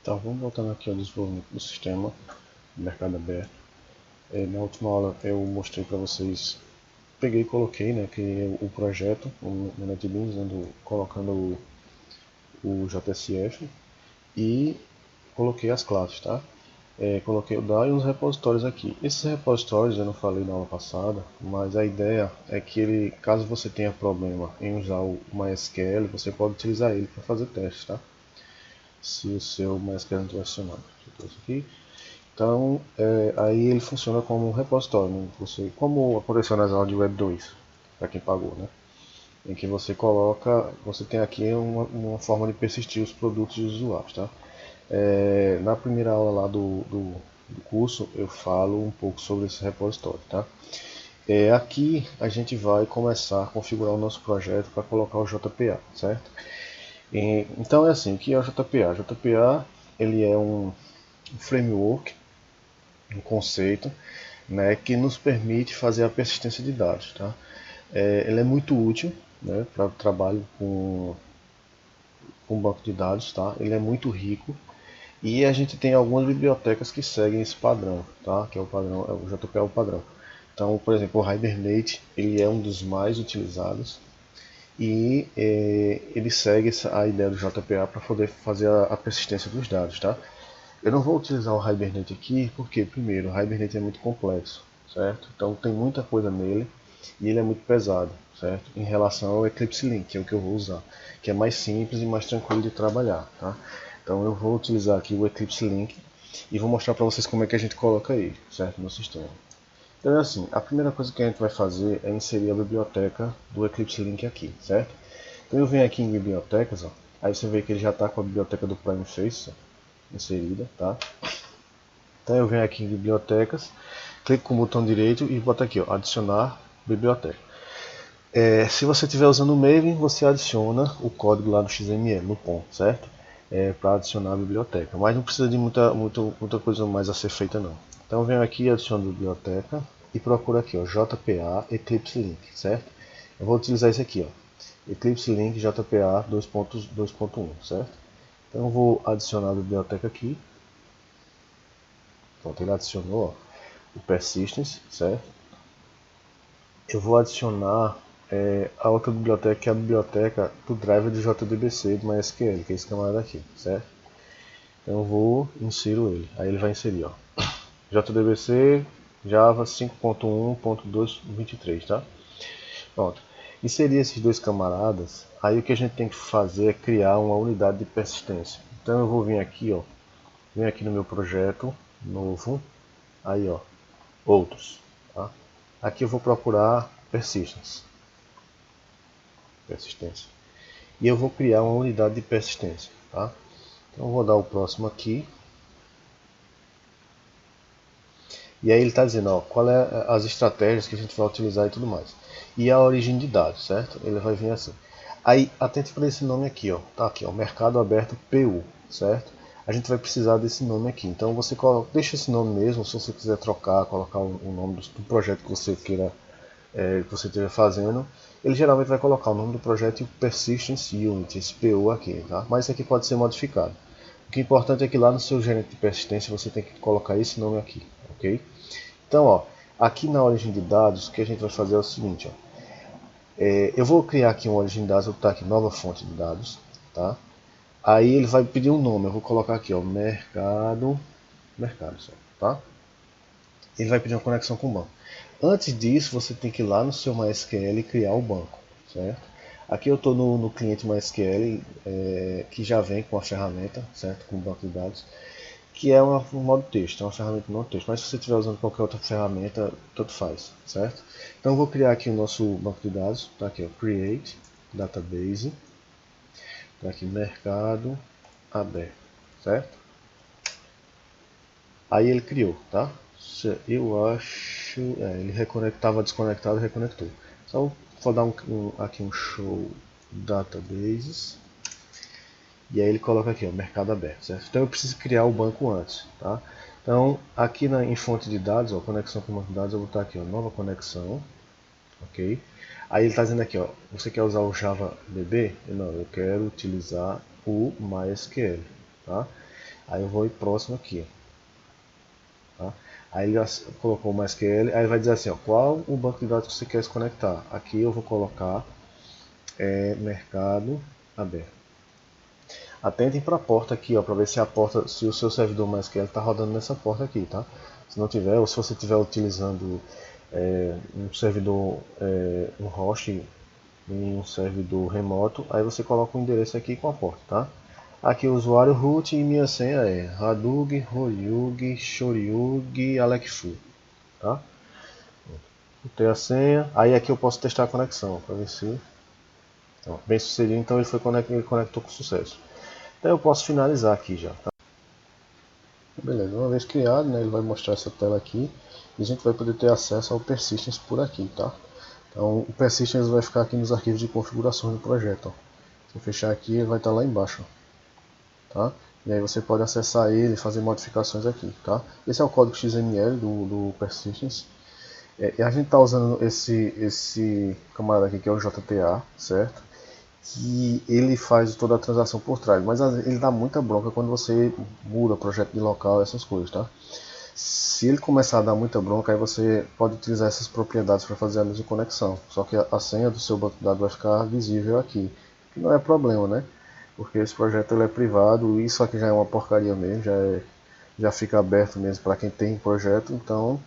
Então, vamos voltando aqui ao desenvolvimento do sistema do mercado aberto. Na última aula eu mostrei para vocês, peguei e coloquei, né, que o projeto no NetBeans, colocando o JSF e coloquei as classes, tá? Coloquei o DAO e os repositórios aqui. Esses repositórios eu não falei na aula passada, mas a ideia é que ele, caso você tenha problema em usar o MySQL, você pode utilizar ele para fazer testes, tá? Se o seu MySQL não estiver acionado. Aqui. Então, aí ele funciona como um repositório, né? Como aconteceu nas aulas de Web 2, para quem pagou, né? Em que você coloca, você tem aqui uma forma de persistir os produtos dos usuários, tá? Na primeira aula lá do curso, eu falo um pouco sobre esse repositório, tá? Aqui a gente vai começar a configurar o nosso projeto para colocar o JPA, certo? Então é assim, o que é o JPA? O JPA ele é um framework, um conceito, né, que nos permite fazer a persistência de dados. Tá? Ele é muito útil, né, para o trabalho com banco de dados. Tá? Ele é muito rico e a gente tem algumas bibliotecas que seguem esse padrão, tá? Que é o padrão, o JPA é o padrão. Então, por exemplo, o Hibernate ele é um dos mais utilizados e ele segue a ideia do JPA para poder fazer a persistência dos dados. Tá? Eu não vou utilizar o Hibernate aqui porque, primeiro, o Hibernate é muito complexo, certo? Então tem muita coisa nele e ele é muito pesado, certo? Em relação ao Eclipse Link, que é o que eu vou usar, que é mais simples e mais tranquilo de trabalhar, tá? Então eu vou utilizar aqui o Eclipse Link e vou mostrar para vocês como é que a gente coloca ele, certo? No sistema. Então é assim, a primeira coisa que a gente vai fazer é inserir a biblioteca do Eclipse Link aqui, certo? Então eu venho aqui em bibliotecas, ó, aí você vê que ele já está com a biblioteca do Prime Face inserida, tá? Então eu venho aqui em bibliotecas, clico com o botão direito e boto aqui, ó, adicionar biblioteca. Se você estiver usando o Maven, você adiciona o código lá do XML, no ponto, certo? Para adicionar a biblioteca, mas não precisa de muita coisa mais a ser feita não. Então eu venho aqui, adiciono a biblioteca e procuro aqui, ó, JPA Eclipse Link, certo? Eu vou utilizar esse aqui, ó, Eclipse Link JPA 2.1, certo? Então eu vou adicionar a biblioteca aqui. Pronto, ele adicionou, ó, o persistence, certo? Eu vou adicionar a outra biblioteca, que é a biblioteca do driver do JDBC do MySQL, que é esse camarada aqui, certo? Então eu vou insiro ele, aí ele vai inserir, ó, JDBC Java 5.1.223, tá? Pronto. Inserir esses dois camaradas, aí o que a gente tem que fazer é criar uma unidade de persistência. Então eu vou vir aqui, ó, venho aqui no meu projeto novo, aí ó, outros, tá? Aqui eu vou procurar persistência. E eu vou criar uma unidade de persistência. Tá? Então eu vou dar o próximo aqui. E aí ele está dizendo, ó, qual é as estratégias que a gente vai utilizar e tudo mais. E a origem de dados, certo? Ele vai vir assim. Aí atente para esse nome aqui, ó. Tá aqui, ó, Mercado Aberto PU, certo? A gente vai precisar desse nome aqui. Então você deixa esse nome mesmo, se você quiser trocar, colocar o nome do projeto que você queira, que você esteja fazendo, ele geralmente vai colocar o nome do projeto e o Persistence Unit, esse PU aqui, tá? Mas isso aqui pode ser modificado. O que é importante é que lá no seu gerente de persistência você tem que colocar esse nome aqui, ok? Então, ó, aqui na origem de dados, o que a gente vai fazer é o seguinte, ó. Eu vou criar aqui uma origem de dados, vou botar aqui nova fonte de dados, tá? Aí ele vai pedir um nome, eu vou colocar aqui, ó, mercado só, tá? Ele vai pedir uma conexão com o banco. Antes disso, você tem que ir lá no seu MySQL e criar o banco, certo? Aqui eu estou no cliente MySQL, que já vem com a ferramenta, certo? Com o banco de dados, que é um modo texto, é uma ferramenta de modo texto. Mas se você estiver usando qualquer outra ferramenta, tanto faz, certo? Então eu vou criar aqui o nosso banco de dados, tá aqui, ó, Create Database, tá aqui, Mercado Aberto, certo? Aí ele criou, tá? Eu acho, ele estava desconectado e reconectou. Só vou dar aqui um show databases e aí ele coloca aqui, ó, mercado aberto, certo? Então eu preciso criar o banco antes, tá? Então aqui em fonte de dados, ó, conexão com o banco de dados, eu vou botar aqui, ó, nova conexão, ok? Aí ele está dizendo aqui, ó, você quer usar o Java DB? Não, eu quero utilizar o MySQL, tá? Aí eu vou ir próximo aqui, ó, tá? Aí ele já colocou o MySQL, aí vai dizer assim, ó, qual o banco de dados que você quer se conectar. Aqui eu vou colocar mercado aberto. Atentem para a porta aqui, ó, para ver se a porta, se o seu servidor MySQL está rodando nessa porta aqui, tá? Se não tiver, ou se você estiver utilizando um servidor, um host em um servidor remoto, aí você coloca o endereço aqui com a porta, tá? Aqui o usuário root e minha senha é Hadug, Horyug, Shoryug, Alekfu, tá? Botei a senha, aí aqui eu posso testar a conexão para ver se bem sucedido, então ele conectou com sucesso. Então eu posso finalizar aqui já, tá? Beleza, uma vez criado, né, ele vai mostrar essa tela aqui e a gente vai poder ter acesso ao Persistence por aqui, tá? Então o Persistence vai ficar aqui nos arquivos de configurações do projeto, ó. Se eu fechar aqui, ele vai estar lá embaixo, tá? E aí você pode acessar ele e fazer modificações aqui, tá? Esse é o código XML do Persistence. E a gente está usando esse camarada aqui que é o JTA, certo? Que ele faz toda a transação por trás, mas ele dá muita bronca quando você muda projeto de local, essas coisas, tá? Se ele começar a dar muita bronca, aí você pode utilizar essas propriedades para fazer a mesma conexão, só que a senha do seu banco de dados vai ficar visível aqui, que não é problema, né? Porque esse projeto ele é privado e isso aqui já é uma porcaria mesmo, já fica aberto mesmo para quem tem projeto, então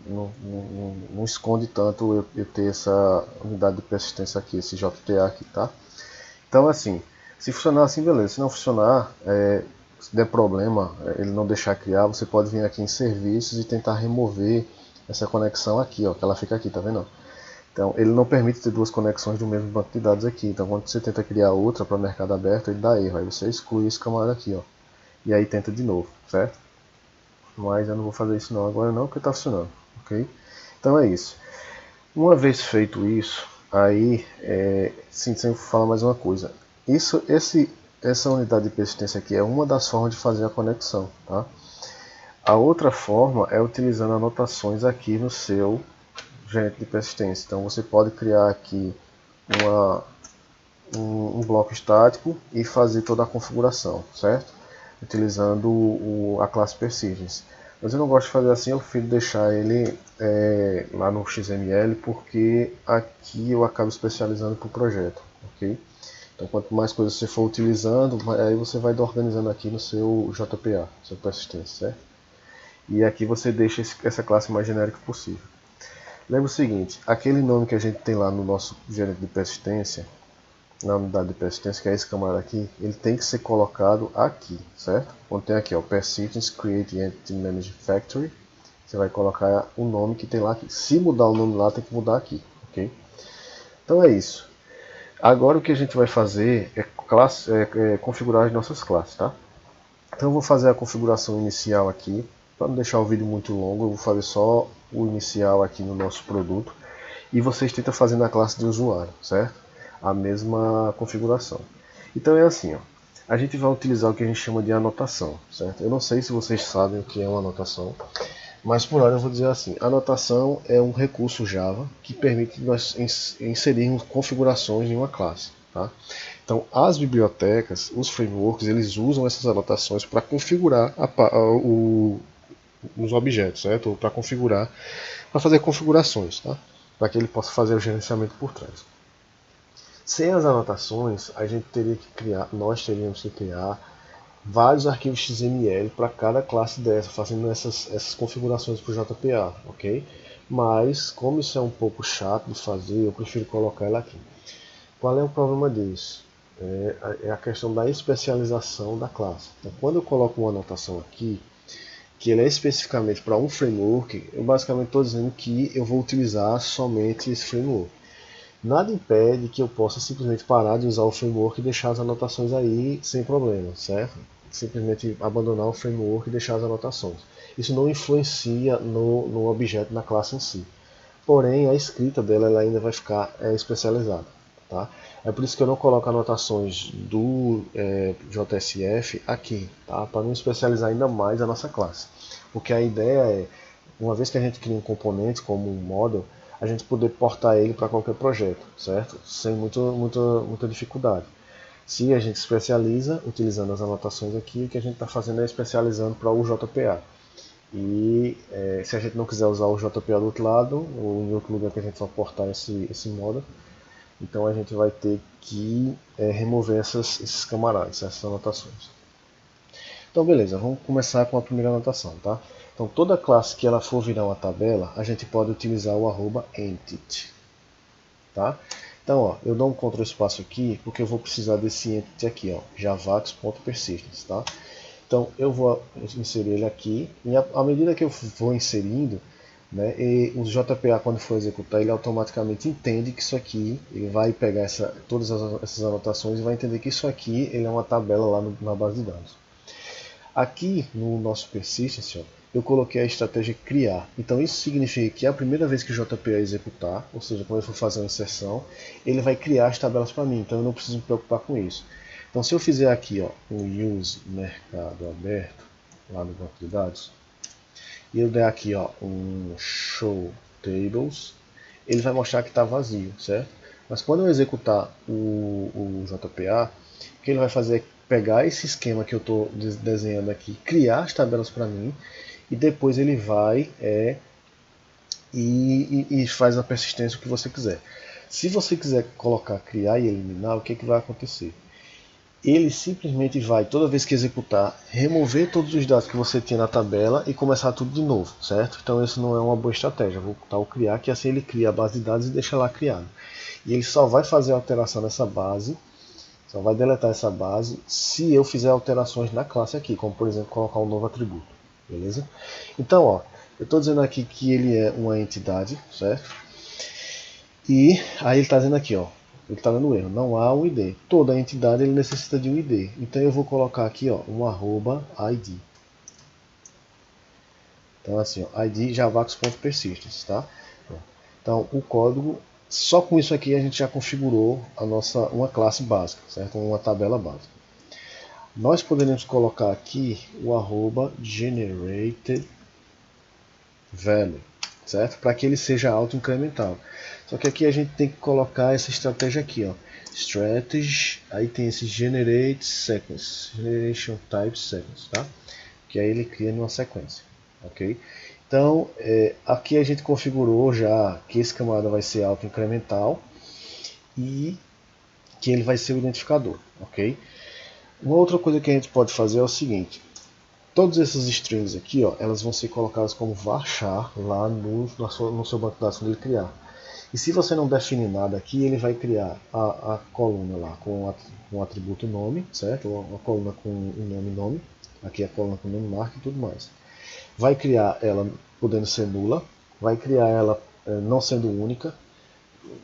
não esconde tanto eu ter essa unidade de persistência aqui, esse JTA aqui, tá? Então assim, se funcionar assim, beleza. Se não funcionar, se der problema, ele não deixar criar, você pode vir aqui em serviços e tentar remover essa conexão aqui, ó, que ela fica aqui, tá vendo? Então ele não permite ter duas conexões do mesmo banco de dados aqui. Então quando você tenta criar outra para mercado aberto, ele dá erro. Aí você exclui esse camarada aqui, ó, e aí tenta de novo, certo? Mas eu não vou fazer isso não agora não, porque está funcionando, ok? Então é isso. Uma vez feito isso, aí, sim, sempre falar mais uma coisa. Essa unidade de persistência aqui é uma das formas de fazer a conexão, tá? A outra forma é utilizando anotações aqui no seu gerente de persistência. Então você pode criar aqui um bloco estático e fazer toda a configuração, certo? Utilizando a classe persistence. Mas eu não gosto de fazer assim, eu prefiro deixar ele lá no XML, porque aqui eu acabo especializando para o projeto, ok? Então quanto mais coisas você for utilizando, aí você vai organizando aqui no seu JPA, seu persistência, certo? E aqui você deixa essa classe mais genérica possível. Lembra o seguinte, aquele nome que a gente tem lá no nosso gerente de persistência, na unidade de persistência, que é esse camarada aqui, ele tem que ser colocado aqui, certo? Quando tem aqui, ó, Persistence Create Entity Manage Factory, você vai colocar o nome que tem lá aqui. Se mudar o nome lá, tem que mudar aqui, ok? Então é isso. Agora o que a gente vai fazer é configurar as nossas classes, tá? Então eu vou fazer a configuração inicial aqui, para não deixar o vídeo muito longo, eu vou fazer só o inicial aqui no nosso produto, e vocês tentam fazer na classe de usuário, certo? A mesma configuração. Então é assim, ó, a gente vai utilizar o que a gente chama de anotação, certo? Eu não sei se vocês sabem o que é uma anotação, mas por hora eu vou dizer assim, anotação é um recurso Java que permite nós inserirmos configurações em uma classe, tá? Então as bibliotecas, os frameworks, eles usam essas anotações para configurar os objetos, certo? Ou para configurar, para fazer configurações, tá? Para que ele possa fazer o gerenciamento por trás. Sem as anotações, a gente teria que criar, nós teríamos que criar vários arquivos XML para cada classe dessa, fazendo essas configurações para o JPA, ok? Mas, como isso é um pouco chato de fazer, eu prefiro colocar ela aqui. Qual é o problema disso? É a questão da especialização da classe. Então, quando eu coloco uma anotação aqui, que ele é especificamente para um framework, eu basicamente estou dizendo que eu vou utilizar somente esse framework. Nada impede que eu possa simplesmente parar de usar o framework e deixar as anotações aí sem problema, certo? Simplesmente abandonar o framework e deixar as anotações. Isso não influencia no objeto da classe em si. Porém, a escrita dela ela ainda vai ficar especializada. Tá? É por isso que eu não coloco anotações do JSF aqui, tá? Para não especializar ainda mais a nossa classe. Porque a ideia é, uma vez que a gente cria um componente como um model, a gente poder portar ele para qualquer projeto, certo? Sem muita dificuldade. Se a gente especializa, utilizando as anotações aqui, o que a gente está fazendo é especializando para o JPA. E se a gente não quiser usar o JPA do outro lado, ou em outro lugar que a gente só portar esse modo, então a gente vai ter que remover esses camaradas, essas anotações. Então beleza, vamos começar com a primeira anotação, tá? Então toda classe que ela for virar uma tabela, a gente pode utilizar o @entity, tá? Então ó, eu dou um Ctrl espaço aqui, porque eu vou precisar desse entity aqui, ó, javax.persistence, tá? Então eu vou inserir ele aqui, e à medida que eu vou inserindo, né, e o JPA quando for executar, ele automaticamente entende que isso aqui, ele vai pegar todas essas anotações e vai entender que isso aqui ele é uma tabela lá na base de dados. Aqui no nosso persistence, ó, eu coloquei a estratégia criar. Então isso significa que a primeira vez que o JPA executar, ou seja, quando eu for fazer uma inserção, ele vai criar as tabelas para mim, então eu não preciso me preocupar com isso. Então se eu fizer aqui ó, um use mercado aberto, lá no banco de dados, e eu der aqui ó, um show tables, ele vai mostrar que está vazio, certo? Mas quando eu executar o JPA, o que ele vai fazer é pegar esse esquema que eu estou desenhando aqui, criar as tabelas para mim, e depois ele vai e faz a persistência o que você quiser. Se você quiser colocar criar e eliminar, o que vai acontecer? Ele simplesmente vai, toda vez que executar, remover todos os dados que você tinha na tabela e começar tudo de novo, certo? Então isso não é uma boa estratégia. Vou botar o criar, que assim ele cria a base de dados e deixa lá criado. E ele só vai fazer a alteração nessa base, só vai deletar essa base, se eu fizer alterações na classe aqui, como por exemplo colocar um novo atributo, beleza? Então ó, eu estou dizendo aqui que ele é uma entidade, certo? E aí ele está dizendo aqui ó, ele está dando erro, não há um ID. Toda entidade ele necessita de um ID. Então eu vou colocar aqui ó, um @id. Então assim, ó, id javax.persistence, tá? Então o código, só com isso aqui a gente já configurou uma classe básica, certo? Uma tabela básica. Nós poderíamos colocar aqui o @generated value, certo? Para que ele seja auto-incremental. Só que aqui a gente tem que colocar essa estratégia aqui, ó. Strategy, aí tem esse generate sequence, generation type sequence, tá? Que aí ele cria numa sequência, ok? Então aqui a gente configurou já que esse camarada vai ser auto-incremental e que ele vai ser o identificador, ok? Uma outra coisa que a gente pode fazer é o seguinte: todos esses strings aqui, ó, elas vão ser colocadas como varchar lá no seu banco de dados quando ele criar. E se você não definir nada aqui, ele vai criar a coluna lá com o atributo nome, certo? A coluna com o nome, aqui a coluna com o nome marca e tudo mais. Vai criar ela podendo ser nula, vai criar ela não sendo única,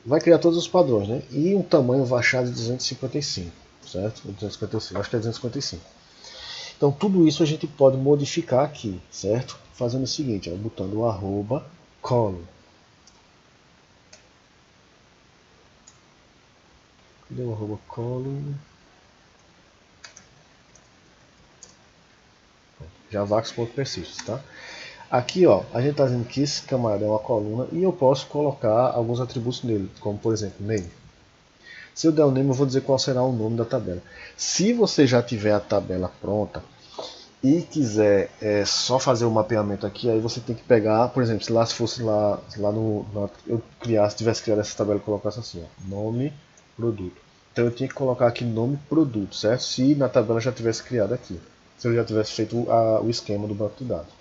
vai criar todos os padrões, né? E um tamanho varchar de 255, certo? 255, acho que é 255. Então tudo isso a gente pode modificar aqui, certo? Fazendo o seguinte, ó, botando o @column. Cadê o @column? javax.persistence, tá? Aqui ó, a gente está dizendo que esse camarada é uma coluna e eu posso colocar alguns atributos nele, como por exemplo name. Se eu der o name, eu vou dizer qual será o nome da tabela. Se você já tiver a tabela pronta e quiser só fazer o mapeamento aqui, aí você tem que pegar, por exemplo, se fosse lá eu tivesse criado essa tabela e colocasse assim, ó, nome produto. Então eu tinha que colocar aqui nome produto, certo? Se na tabela já tivesse criado aqui, se eu já tivesse feito o esquema do banco de dados.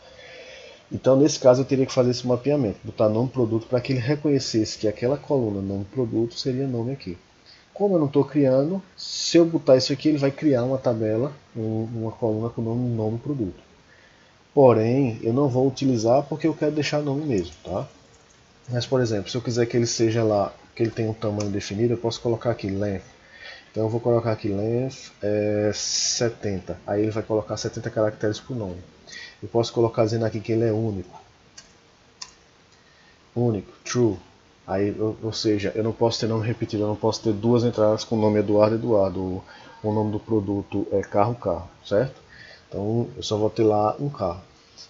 Então nesse caso eu teria que fazer esse mapeamento, botar nome produto para que ele reconhecesse que aquela coluna nome produto seria nome aqui. Como eu não estou criando, se eu botar isso aqui, ele vai criar uma tabela, uma coluna com o nome produto. Porém, eu não vou utilizar porque eu quero deixar nome mesmo, tá? Mas, por exemplo, se eu quiser que ele seja lá, que ele tenha um tamanho definido, eu posso colocar aqui length. Então eu vou colocar aqui length 70. Aí ele vai colocar 70 caracteres por nome. Eu posso colocar dizendo aqui que ele é único. Único, true. Aí, ou seja, eu não posso ter nome repetido, eu não posso ter duas entradas com o nome Eduardo, o nome do produto é carro, certo? Então eu só vou ter lá um carro.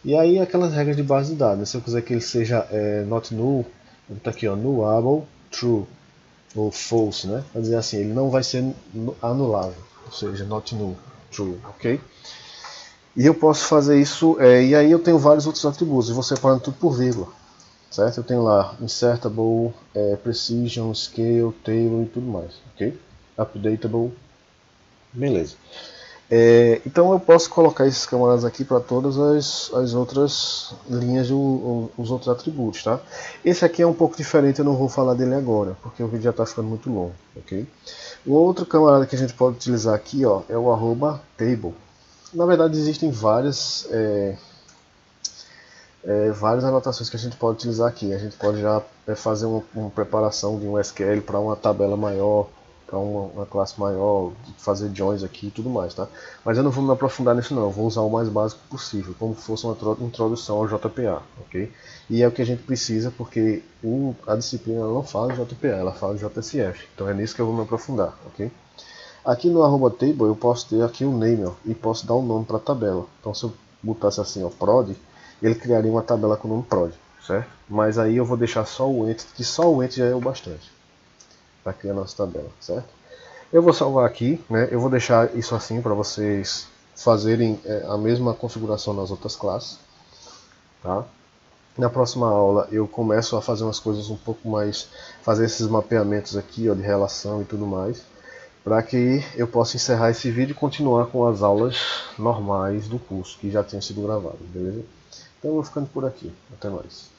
E aí aquelas regras de base de dados, né? Se eu quiser que ele seja not null, eu vou botar aqui ó, nullable, true. ou false, né? Quer dizer assim, ele não vai ser anulável, ou seja, not null, true, ok? E eu posso fazer isso, e aí eu tenho vários outros atributos, e vou separando tudo por vírgula, certo? Eu tenho lá insertable, precision, scale, table e tudo mais, ok? Updatable, beleza. Então eu posso colocar esses camaradas aqui para todas as outras linhas, os outros atributos, tá? Esse aqui é um pouco diferente, eu não vou falar dele agora, porque o vídeo já está ficando muito longo, ok? O outro camarada que a gente pode utilizar aqui, ó, é o @table. Na verdade existem várias anotações que a gente pode utilizar aqui. A gente pode já fazer uma preparação de um SQL para uma tabela maior, para uma classe maior, fazer joins aqui e tudo mais, tá? Mas eu não vou me aprofundar nisso não, eu vou usar o mais básico possível, como se fosse uma introdução ao JPA, ok? E é o que a gente precisa porque a disciplina não fala de JPA, ela fala de JSF, então é nisso que eu vou me aprofundar, ok? Aqui no @table eu posso ter aqui um name, ó, e posso dar um nome para a tabela. Então se eu botasse assim, ó, prod, ele criaria uma tabela com o nome prod, certo? Mas aí eu vou deixar só o ent, que só o ent já é o bastante para criar nossa tabela, certo? Eu vou salvar aqui, né? Eu vou deixar isso assim para vocês fazerem a mesma configuração nas outras classes, tá? Na próxima aula eu começo a fazer umas coisas um pouco mais, fazer esses mapeamentos aqui, ó, de relação e tudo mais, para que eu possa encerrar esse vídeo e continuar com as aulas normais do curso que já tinham sido gravadas, beleza? Então eu vou ficando por aqui. Até mais.